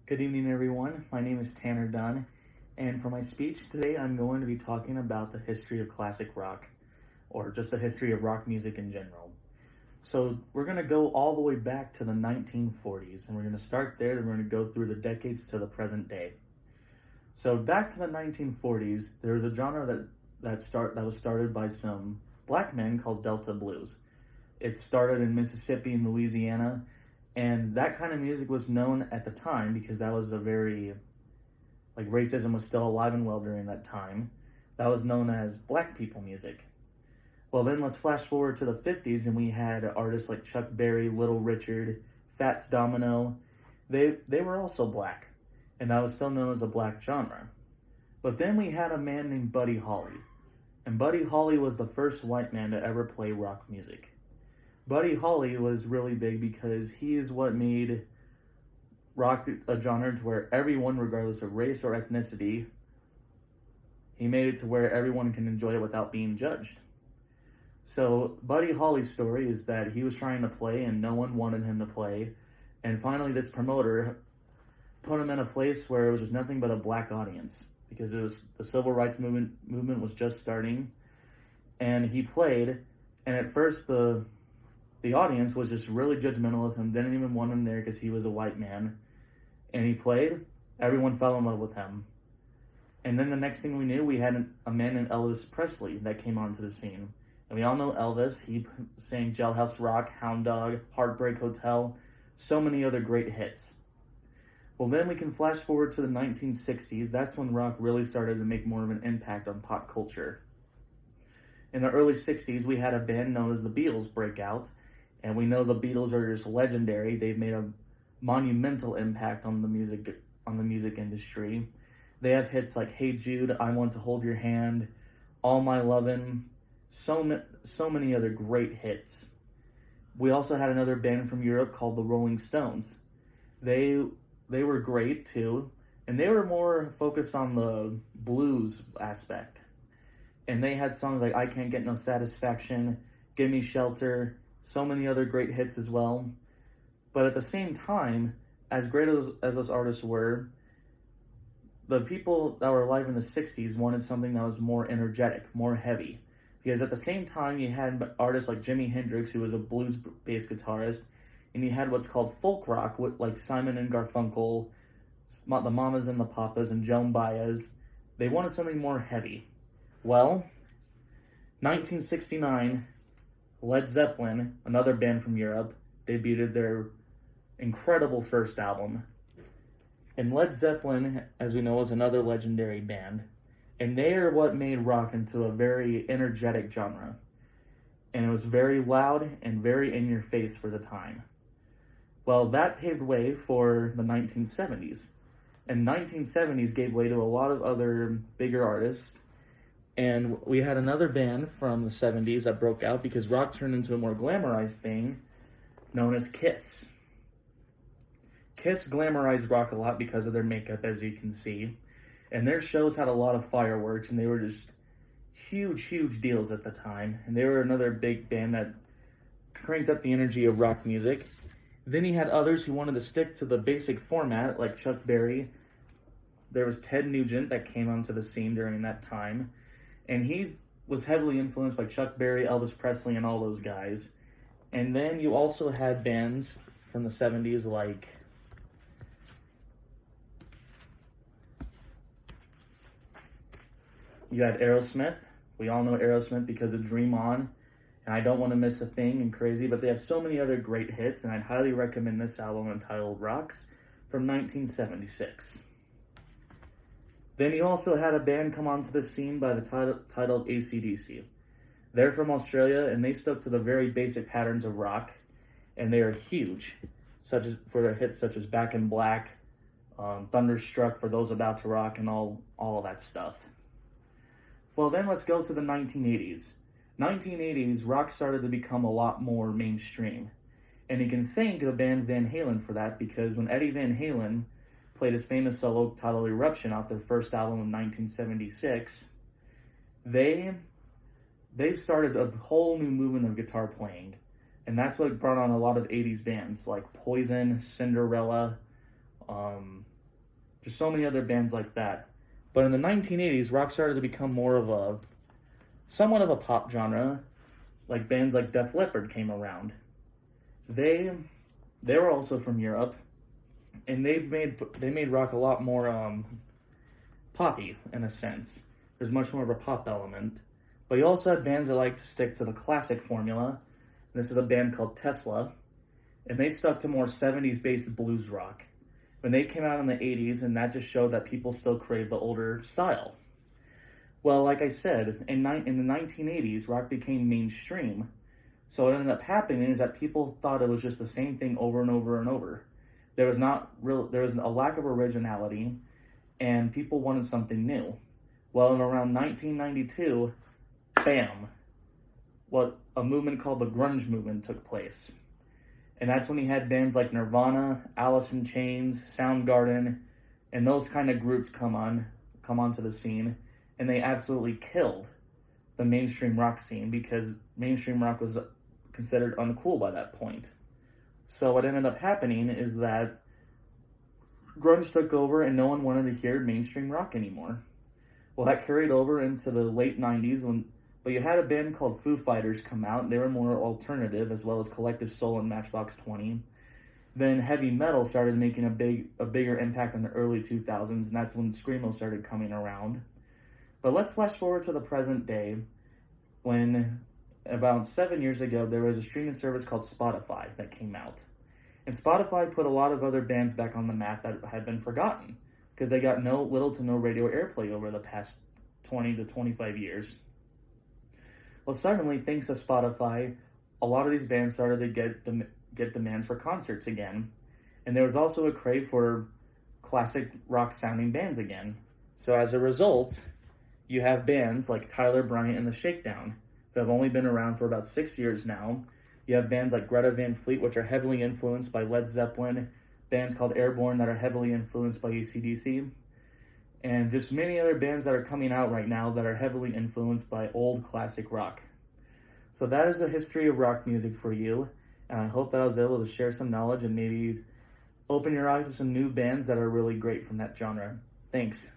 Good evening, everyone. My name is Tanner Dunn, and for my speech today, I'm going to be talking about the history of classic rock, or just the history of rock music in general. So, we're going to go all the way back to the 1940s, and we're going to start there, then we're going to go through the decades to the present day. So, back to the 1940s, there was a genre that was started by some black men called Delta Blues. It started in Mississippi and Louisiana, and that kind of music was known at the time because that was a very, like, racism was still alive and well during that time. That was known as black people music. Well, then let's flash forward to the 50s, and we had artists like Chuck Berry, Little Richard, Fats Domino. They were also black, and that was still known as a black genre. But then we had a man named Buddy Holly, and Buddy Holly was the first white man to ever play rock music. Buddy Holly was really big because he is what made rock a genre to where everyone, regardless of race or ethnicity, he made it to where everyone can enjoy it without being judged. So Buddy Holly's story is that he was trying to play and no one wanted him to play. And finally this promoter put him in a place where it was just nothing but a black audience because it was the civil rights movement was just starting. And he played, and at first the audience was just really judgmental of him, didn't even want him there because he was a white man. And he played, everyone fell in love with him. And then the next thing we knew, we had a man named Elvis Presley that came onto the scene. And we all know Elvis. He sang Jailhouse Rock, Hound Dog, Heartbreak Hotel, so many other great hits. Well, then we can flash forward to the 1960s. That's when rock really started to make more of an impact on pop culture. In the early 60s, we had a band known as the Beatles break out. And we know the Beatles are just legendary. They've made a monumental impact on the music industry. They have hits like "Hey Jude," "I Want to Hold Your Hand," "All My Lovin'," so many other great hits. We also had another band from Europe called the Rolling Stones. They were great too, and they were more focused on the blues aspect. And they had songs like "I Can't Get No Satisfaction," "Give Me Shelter," so many other great hits as well. But at the same time, as great as those artists were, the people that were alive in the 60s wanted something that was more energetic, more heavy. Because at the same time, you had artists like Jimi Hendrix, who was a blues-based guitarist, and you had what's called folk rock, with like Simon and Garfunkel, the Mamas and the Papas, and Joan Baez. They wanted something more heavy. Well, 1969, Led Zeppelin, another band from Europe, debuted their incredible first album. And Led Zeppelin, as we know, is another legendary band. And they are what made rock into a very energetic genre. And it was very loud and very in your face for the time. Well, that paved way for the 1970s. And 1970s gave way to a lot of other bigger artists. And we had another band from the 70s that broke out because rock turned into a more glamorized thing known as Kiss. Kiss glamorized rock a lot because of their makeup, as you can see. And their shows had a lot of fireworks, and they were just huge deals at the time. And they were another big band that cranked up the energy of rock music. Then he had others who wanted to stick to the basic format, like Chuck Berry. There was Ted Nugent that came onto the scene during that time. And he was heavily influenced by Chuck Berry, Elvis Presley, and all those guys. And then you also had bands from the 70s like you had Aerosmith. We all know Aerosmith because of Dream On and I Don't Want to Miss a Thing and Crazy, but they have so many other great hits, and I'd highly recommend this album entitled Rocks from 1976. Then you also had a band come onto the scene by the titled AC/DC. They're from Australia, and they stuck to the very basic patterns of rock, and they are huge, such as for their hits such as Back in Black, Thunderstruck for those about to rock, and all of that stuff. Well, then let's go to the 1980s. 1980s, rock started to become a lot more mainstream, and you can thank the band Van Halen for that because when Eddie Van Halen played his famous solo titled Eruption off their first album in 1976, they started a whole new movement of guitar playing. And that's what brought on a lot of 80s bands like Poison, Cinderella, There's so many other bands like that. But in the 1980s, rock started to become more of a somewhat of a pop genre. Like bands like Def Leppard came around. They were also from Europe, and they made rock a lot more poppy in a sense. There's much more of a pop element. But you also had bands that like to stick to the classic formula. This is a band called Tesla, and they stuck to more 70s based blues rock. When they came out in the 80s, and that just showed that people still crave the older style. Well, like I said, in the 1980s, rock became mainstream. So what ended up happening is that people thought it was just the same thing over and over and over. There was a lack of originality, and people wanted something new. Well, in around 1992, bam, what a movement called the grunge movement took place. And that's when you had bands like Nirvana, Alice in Chains, Soundgarden, and those kind of groups come onto the scene, and they absolutely killed the mainstream rock scene because mainstream rock was considered uncool by that point. So what ended up happening is that grunge took over and no one wanted to hear mainstream rock anymore. Well, that carried over into the late 90s, but you had a band called Foo Fighters come out. They were more alternative, as well as Collective Soul and Matchbox 20. Then heavy metal started making a bigger impact in the early 2000s, and that's when Screamo started coming around. But let's flash forward to the present day, when about 7 years ago, there was a streaming service called Spotify that came out. And Spotify put a lot of other bands back on the map that had been forgotten, because they got little to no radio airplay over the past 20 to 25 years. Well, suddenly, thanks to Spotify, a lot of these bands started to get demands for concerts again. And there was also a crave for classic rock-sounding bands again. So as a result, you have bands like Tyler Bryant and the Shakedown, who have only been around for about 6 years now. You have bands like Greta Van Fleet, which are heavily influenced by Led Zeppelin, bands called Airborne that are heavily influenced by AC/DC, and just many other bands that are coming out right now that are heavily influenced by old classic rock. So that is the history of rock music for you, and I hope that I was able to share some knowledge and maybe open your eyes to some new bands that are really great from that genre. Thanks.